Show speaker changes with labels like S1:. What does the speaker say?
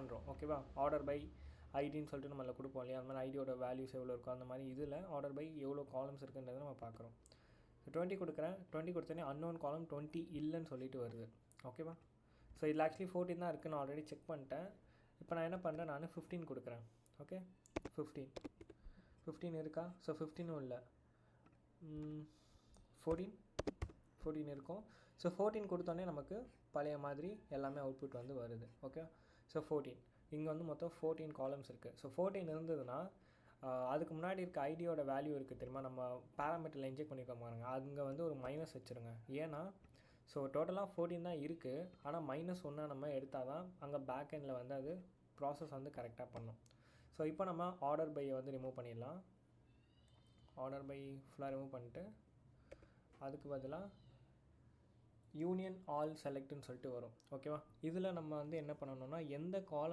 S1: பண்ணுறோம். ஓகேவா, order by ஐடின்னு சொல்லிட்டு நம்ம அதில் கொடுப்போம் இல்லையா, அந்த மாதிரி ஐடியோட வேல்யூஸ் எவ்வளோ இருக்கும் அந்த மாதிரி இதில் ஆர்டர் பை எவ்வளோ காலம்ஸ் இருக்குன்றதை நம்ம பார்க்குறோம். 20 கொடுக்குறேன், 20 கொடுத்தோன்னே அன்னோன் காலம் 20 இல்லைன்னு சொல்லிட்டு வருது. ஓகேவா, ஸோ இதில் ஆக்சுவலி 14 தான் இருக்குன்னு ஆல்ரெடி செக் பண்ணிட்டேன். இப்போ நான் என்ன பண்ணுறேன், நான் 15 கொடுக்குறேன். ஓகே, 15 இருக்கா? ஸோ 15ம் இல்லை, 14 இருக்கும். ஸோ 14 கொடுத்தோன்னே நமக்கு பழைய மாதிரி எல்லாமே அவுட்புட் வந்து வருது. ஓகே, ஸோ 14 இங்கே வந்து மொத்தம் 14 காலம்ஸ் இருக்குது. ஸோ 14 இருந்ததுன்னா அதுக்கு முன்னாடி இருக்க ஐடியோட வேல்யூ இருக்குது தெரியுமா, நம்ம பேராமீட்டரில் இன்ஜெக்ட் பண்ணிக்க பாருங்க, அங்கே வந்து ஒரு மைனஸ் வச்சுருங்க. ஏன்னா ஸோ டோட்டலாக 14 தான் இருக்குது, ஆனால் -1 நம்ம எடுத்தால் தான் அங்கே பேக் எண்டில் வந்து அது ப்ராசஸ் வந்து கரெக்டாக பண்ணும். ஸோ இப்போ நம்ம ஆர்டர் பையை வந்து ரிமூவ் பண்ணிடலாம். ஆர்டர் பை ஃபுல்லாக ரிமூவ் பண்ணிட்டு அதுக்கு பதிலாக யூனியன் ஆல் செலக்ட்னு சொல்லிட்டு வரும். ஓகேவா, இதில் நம்ம வந்து என்ன பண்ணணும்னா எந்த காலம்